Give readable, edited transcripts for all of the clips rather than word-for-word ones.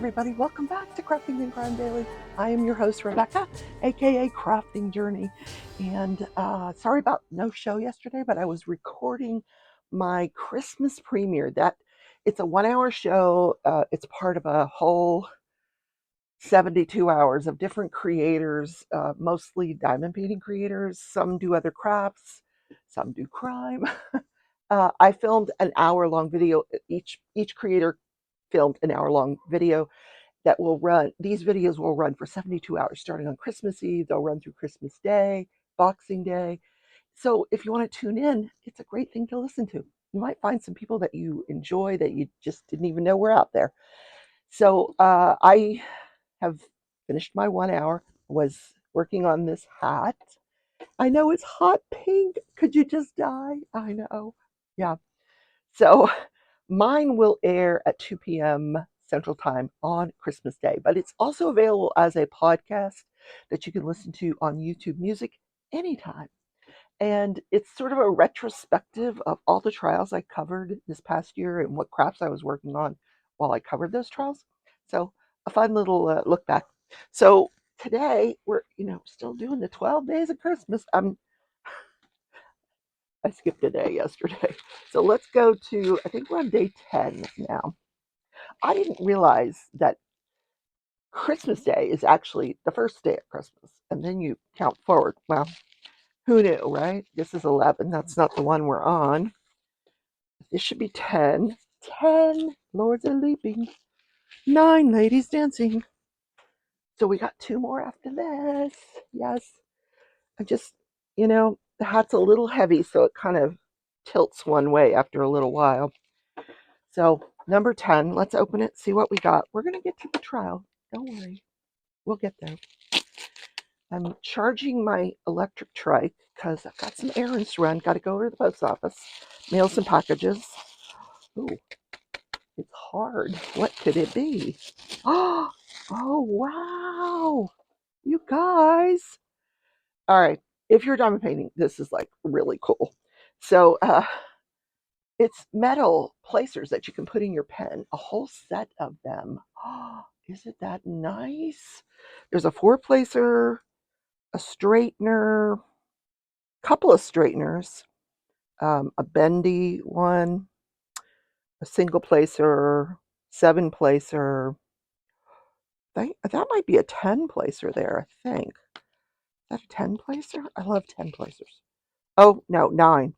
everybody. Welcome back to Crafting and Crime Daily. I am your host, Rebecca, aka Crafting Journey. And sorry about no show yesterday, but I was recording my Christmas premiere. It's a 1 hour show. It's part of a whole 72 hours of different creators, mostly diamond painting creators. Some do other crafts, some do crime. I filmed an hour-long video. Each creator filmed an hour-long video that will run. These videos will run for 72 hours, starting on Christmas Eve. They'll run through Christmas Day, Boxing Day. So if you want to tune in, it's a great thing to listen to. You might find some people that you enjoy that you just didn't even know were out there. So I have finished my 1 hour, was working on this hat. I know it's hot pink. Could you just die? I know. Yeah. So mine will air at 2 p.m. Central Time on Christmas Day, but it's also available as a podcast that you can listen to on YouTube Music anytime. And it's sort of a retrospective of all the trials I covered this past year and what crafts I was working on while I covered those trials. So a fun little look back. So today we're, still doing the 12 days of Christmas. I skipped a day yesterday. So let's go to, I think we're on day 10 now. I didn't realize that Christmas Day is actually the first day of Christmas, and then you count forward. Well, who knew, right? This is 11. That's not the one we're on. This should be 10. 10 lords are leaping, 9 ladies dancing. So we got 2 more after this. Yes. I just, the hat's a little heavy, so it kind of tilts one way after a little while. So number 10, let's open it, see what we got. We're going to get to the trial. Don't worry. We'll get there. I'm charging my electric trike because I've got some errands to run. Got to go over to the post office, mail some packages. Ooh, it's hard. What could it be? Oh, wow. You guys. All right. If you're diamond painting, this is like really cool. So it's metal placers that you can put in your pen, a whole set of them. Oh, isn't that nice? There's a 4-placer, a straightener, couple of straighteners, a bendy one, a single placer, 7-placer. That might be a 10-placer there, I think. Is that a 10-placer? I love 10 placers. Oh, no, 9.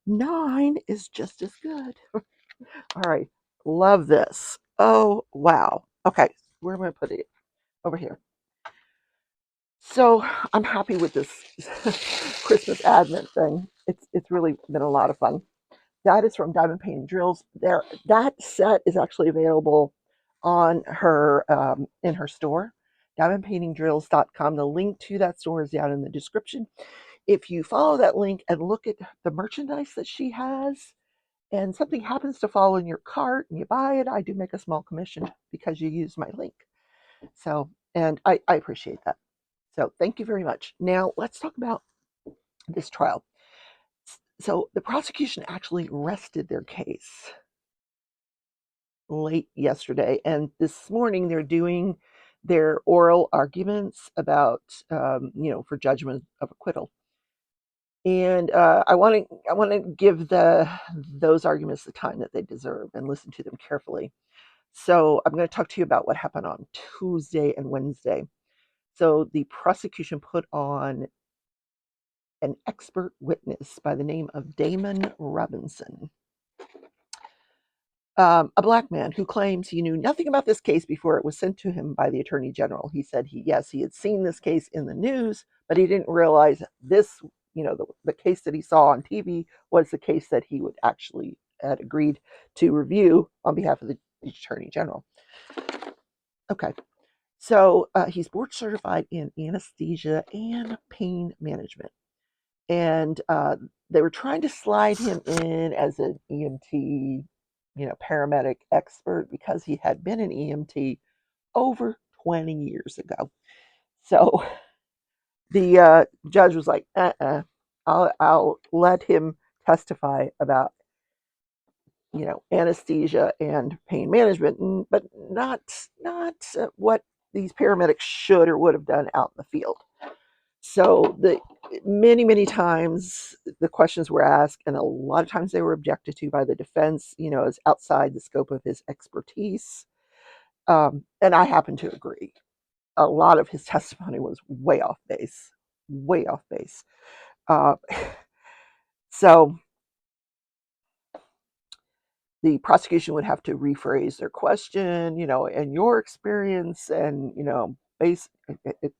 9 is just as good. All right. Love this. Oh, wow. Okay. Where am I putting it? Over here. So I'm happy with this Christmas Advent thing. It's really been a lot of fun. That is from Diamond Painting Drills. That set is actually available on her in her store, diamondpaintingdrills.com. The link to that store is down in the description. If you follow that link and look at the merchandise that she has, and something happens to fall in your cart and you buy it, I do make a small commission because you use my link. So, and I appreciate that. So thank you very much. Now let's talk about this trial. So the prosecution actually rested their case late yesterday, and this morning they're doing their oral arguments about, for judgment of acquittal. And I want to give those arguments the time that they deserve and listen to them carefully. So I'm going to talk to you about what happened on Tuesday and Wednesday. So the prosecution put on an expert witness by the name of Damon Robinson, a black man who claims he knew nothing about this case before it was sent to him by the Attorney General. He said he had seen this case in the news, but he didn't realize this, the case that he saw on TV was the case that he would actually had agreed to review on behalf of the Attorney General. Okay. So he's board certified in anesthesia and pain management. And they were trying to slide him in as an EMT, paramedic expert because he had been an EMT over 20 years ago. So the judge was like, I'll let him testify about anesthesia and pain management, but not what these paramedics should or would have done out in the field. So many times the questions were asked, and a lot of times they were objected to by the defense, as outside the scope of his expertise. And I happen to agree. A lot of his testimony was way off base, way off base. Uh, so the prosecution would have to rephrase their question, and your experience, and it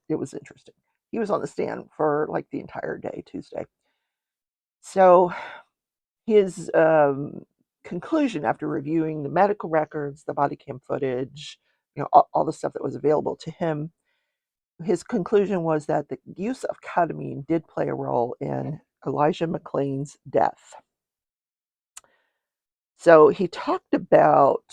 was interesting. He was on the stand for like the entire day Tuesday. So his conclusion after reviewing the medical records, the body cam footage, all the stuff that was available to him, his conclusion was that the use of ketamine did play a role in Elijah McClean's death. So he talked about,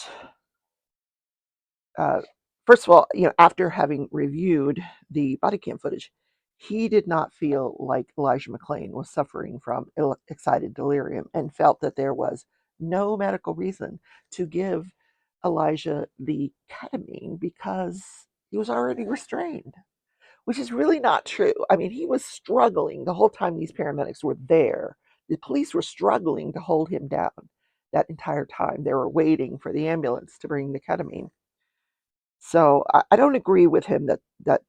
first of all, after having reviewed the body cam footage, he did not feel like Elijah McClean was suffering from excited delirium and felt that there was no medical reason to give Elijah the ketamine because he was already restrained, which is really not true. I mean, he was struggling the whole time these paramedics were there. The police were struggling to hold him down that entire time. They were waiting for the ambulance to bring the ketamine. So I don't agree with him that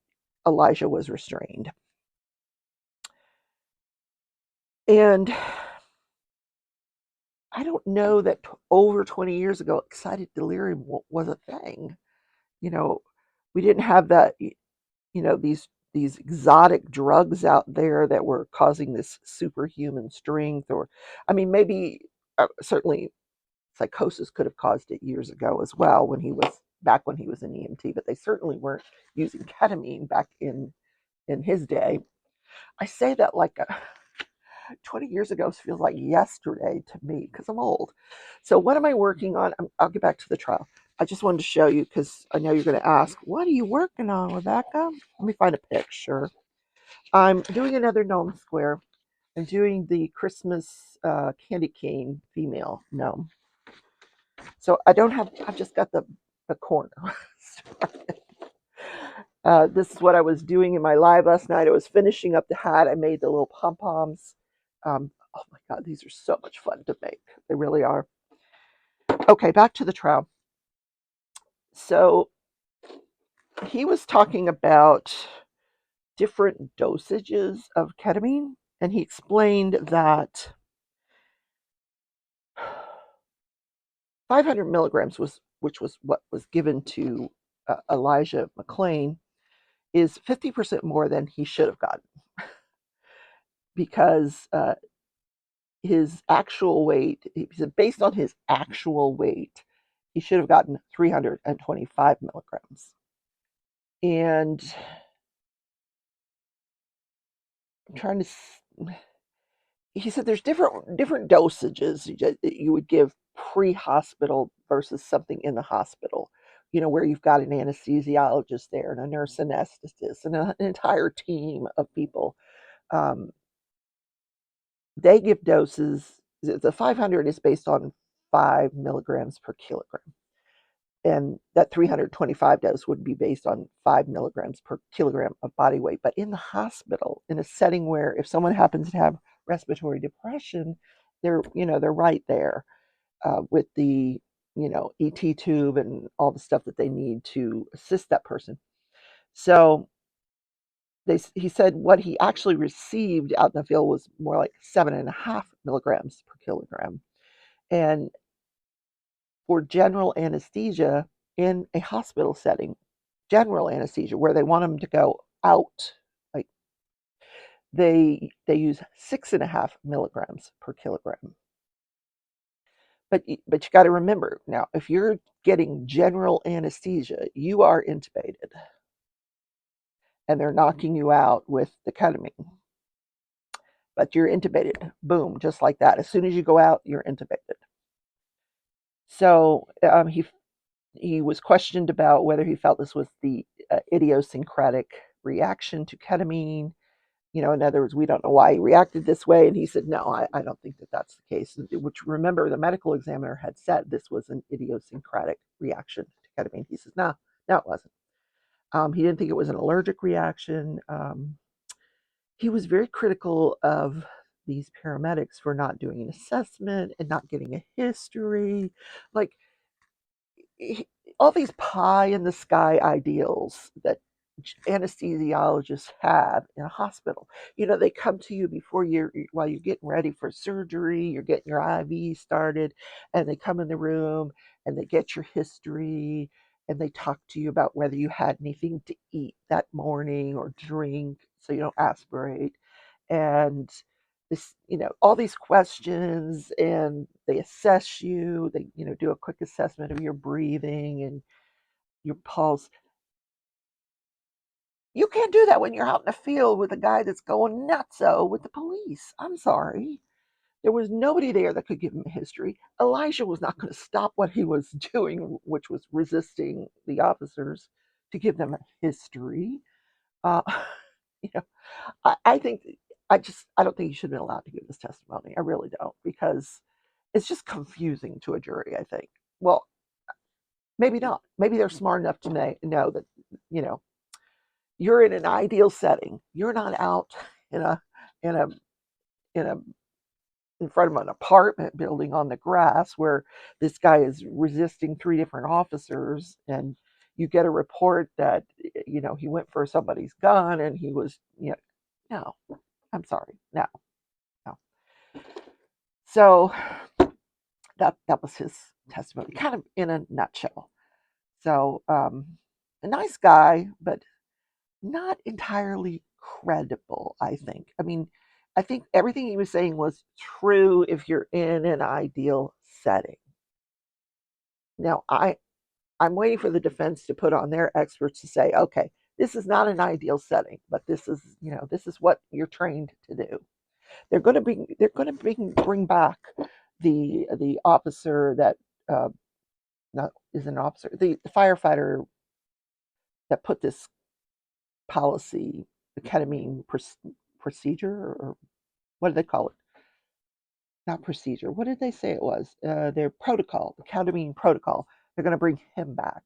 Elijah was restrained. And I don't know that over 20 years ago, excited delirium was a thing. We didn't have that, these exotic drugs out there that were causing this superhuman strength, or, I mean, maybe certainly psychosis could have caused it years ago as well when he was in EMT, but they certainly weren't using ketamine back in his day. I say that like 20 years ago feels like yesterday to me because I'm old. So what am I working on? I'll get back to the trial. I just wanted to show you because I know you're going to ask, what are you working on, Rebecca? Let me find a picture. I'm doing another gnome square. I'm doing the Christmas candy cane female gnome. So I've just got the corner. This is what I was doing in my live last night. I was finishing up the hat. I made the little pom-poms. Oh my God, these are so much fun to make. They really are. Okay, back to the trial. So he was talking about different dosages of ketamine, and he explained that 500 milligrams which was what was given to Elijah McClean, is 50% more than he should have gotten because his actual weight, based on his actual weight, he should have gotten 325 milligrams. And I'm trying to, he said there's different dosages that you would give pre-hospital versus something in the hospital, where you've got an anesthesiologist there and a nurse anesthetist and an entire team of people. They give doses. The 500 is based on 5 milligrams per kilogram. And that 325 dose would be based on 5 milligrams per kilogram of body weight. But in the hospital, in a setting where if someone happens to have respiratory depression, they're right there with the ET tube and all the stuff that they need to assist that person. So he said what he actually received out in the field was more like 7.5 milligrams per kilogram. And for general anesthesia in a hospital setting, general anesthesia, where they want them to go out, like they use 6.5 milligrams per kilogram. But you got to remember now, if you're getting general anesthesia, you are intubated, and they're knocking you out with the ketamine. But you're intubated, boom, just like that. As soon as you go out, you're intubated. So he was questioned about whether he felt this was the idiosyncratic reaction to ketamine, in other words, we don't know why he reacted this way. And he said, no, I don't think that that's the case. Which, remember, the medical examiner had said this was an idiosyncratic reaction to ketamine. He says, no, no, it wasn't. He didn't think it was an allergic reaction. He was very critical of these paramedics for not doing an assessment and not getting a history. Like, all these pie in the sky ideals that anesthesiologists have in a hospital. They come to you while you're getting ready for surgery, you're getting your IV started, and they come in the room and they get your history and they talk to you about whether you had anything to eat that morning or drink so you don't aspirate. And this, all these questions, and they assess you. They, do a quick assessment of your breathing and your pulse. You can't do that when you're out in the field with a guy that's going nutso with the police. I'm sorry. There was nobody there that could give him a history. Elijah was not going to stop what he was doing, which was resisting the officers, to give them a history. Uh, you know, I think I don't think he should have been allowed to give this testimony. I really don't, because it's just confusing to a jury, I think. Well, maybe not. Maybe they're smart enough to know that, you know, you're in an ideal setting. You're not out in a in a in a in front of an apartment building on the grass where this guy is resisting three different officers, and you get a report that, he went for somebody's gun and he was, no, I'm sorry, no, no. So that was his testimony, kind of in a nutshell. So a nice guy, but not entirely credible, I think. I mean, I think everything he was saying was true if you're in an ideal setting. Now, I'm waiting for the defense to put on their experts to say, okay, this is not an ideal setting, but this is what you're trained to do. They're going to bring back the officer that not is an officer, the firefighter that put this policy, the ketamine procedure, or what do they call it? Not procedure. What did they say it was? Their protocol, the ketamine protocol. They're going to bring him back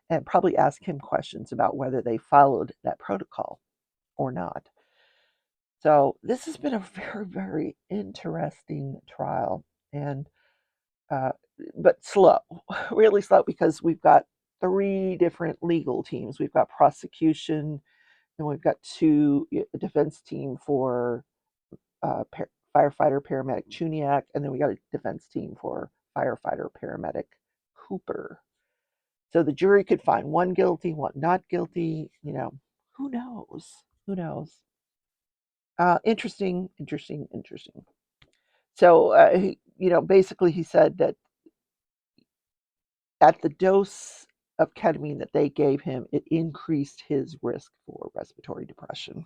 and probably ask him questions about whether they followed that protocol or not. So this has been a very, very interesting trial, and uh, but slow, really slow, because we've got three different legal teams. We've got prosecution, and we've got a defense team for firefighter paramedic Chuniak, and then we got a defense team for firefighter paramedic Cooper. So the jury could find one guilty, one not guilty. Who knows? Who knows? Interesting, interesting, interesting. So, basically, he said that at the dose of ketamine that they gave him, it increased his risk for respiratory depression.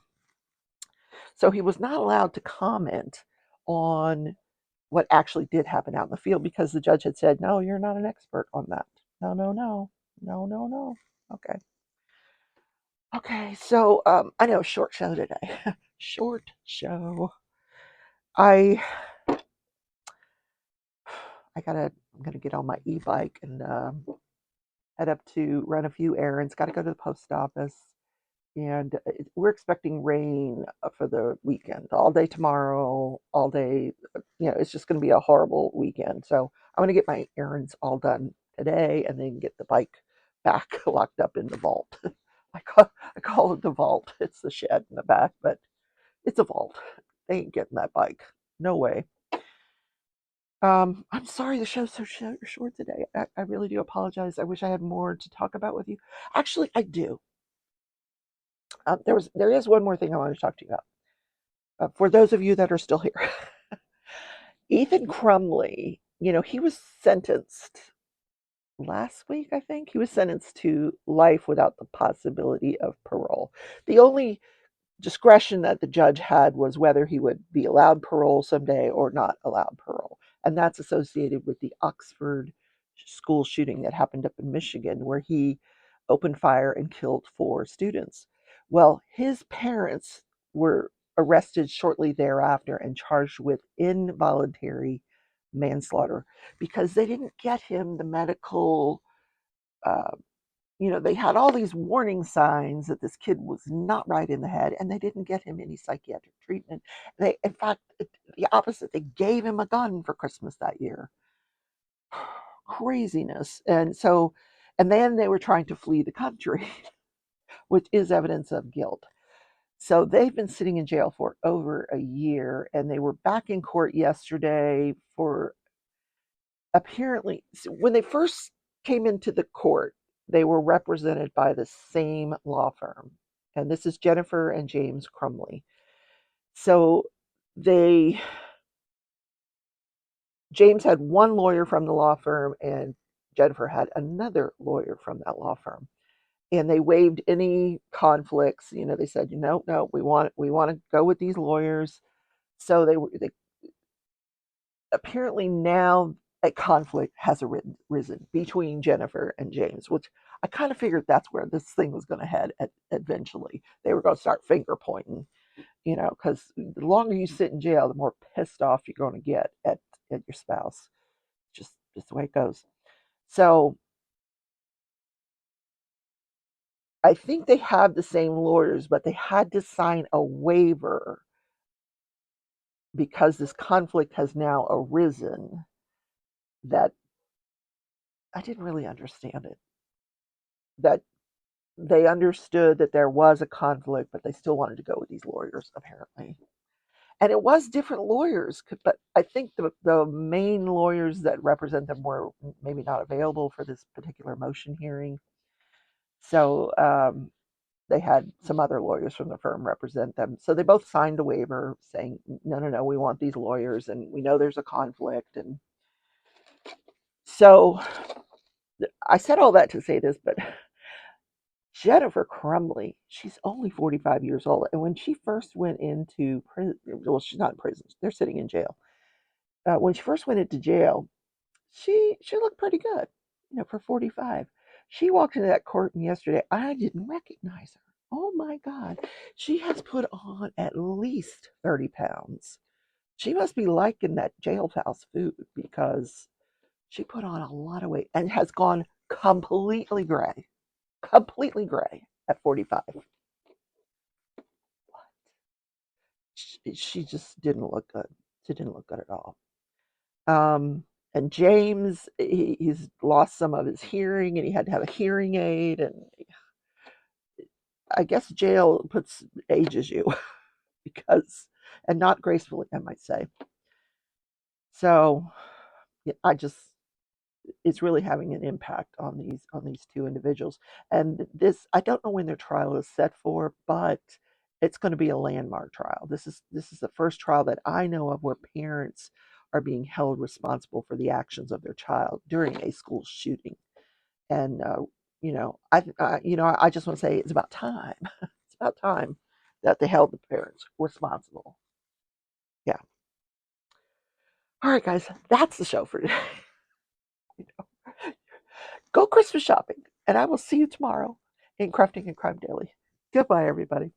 So he was not allowed to comment on what actually did happen out in the field, because the judge had said, no, you're not an expert on that. No, no, no, no, no, no. Okay. Okay. So I know, short show today. Short show. I I'm gonna get on my e-bike and head up to run a few errands. Got to go to the post office, and we're expecting rain for the weekend, all day tomorrow, all day. It's just going to be a horrible weekend. So I'm going to get my errands all done today, and then get the bike back locked up in the vault. I call it the vault. It's the shed in the back, but it's a vault. They ain't getting that bike. No way. I'm sorry the show's so short today. I really do apologize. I wish I had more to talk about with you. Actually, I do. There is one more thing I want to talk to you about. For those of you that are still here, Ethan Crumley, he was sentenced last week, I think. He was sentenced to life without the possibility of parole. The only discretion that the judge had was whether he would be allowed parole someday or not allowed parole. And that's associated with the Oxford school shooting that happened up in Michigan, where he opened fire and killed 4 students. Well, his parents were arrested shortly thereafter and charged with involuntary manslaughter because they didn't get him the medical. Uh, they had all these warning signs that this kid was not right in the head, and they didn't get him any psychiatric treatment. They, in fact, the opposite. They gave him a gun for Christmas that year. Craziness. And then they were trying to flee the country, which is evidence of guilt. So they've been sitting in jail for over a year, and they were back in court yesterday for apparently, when they first came into the court, they were represented by the same law firm. And this is Jennifer and James Crumley. So James had one lawyer from the law firm, and Jennifer had another lawyer from that law firm. And they waived any conflicts. They said, no, we want to go with these lawyers. So they apparently now a conflict has arisen between Jennifer and James, which I kind of figured that's where this thing was going to head eventually. They were going to start finger pointing, because the longer you sit in jail, the more pissed off you're going to get at your spouse. Just the way it goes. So I think they have the same lawyers, but they had to sign a waiver because this conflict has now arisen that I didn't really understand it. That they understood that there was a conflict, but they still wanted to go with these lawyers, apparently. And it was different lawyers, but I think the main lawyers that represent them were maybe not available for this particular motion hearing. So they had some other lawyers from the firm represent them. So they both signed a waiver saying, no, we want these lawyers, and we know there's a conflict. And so I said all that to say this, but Jennifer Crumley, she's only 45 years old. And when she first went into prison, well, she's not in prison, they're sitting in jail. When she first went into jail, she looked pretty good, for 45. She walked into that courtroom yesterday. I didn't recognize her. Oh my God. She has put on at least 30 pounds. She must be liking that jailhouse food because she put on a lot of weight and has gone completely gray at 45. She just didn't look good. She didn't look good at all. And James, he's lost some of his hearing, and he had to have a hearing aid. And I guess jail ages you because, and not gracefully, I might say. So, yeah, it's really having an impact on these two individuals. And this, I don't know when their trial is set for, but it's going to be a landmark trial. This is the first trial that I know of where parents are being held responsible for the actions of their child during a school shooting. And I just want to say it's about time. It's about time that they held the parents responsible. Yeah. All right, guys, that's the show for today. Go Christmas shopping, and I will see you tomorrow in Crafting and Crime Daily. Goodbye, everybody.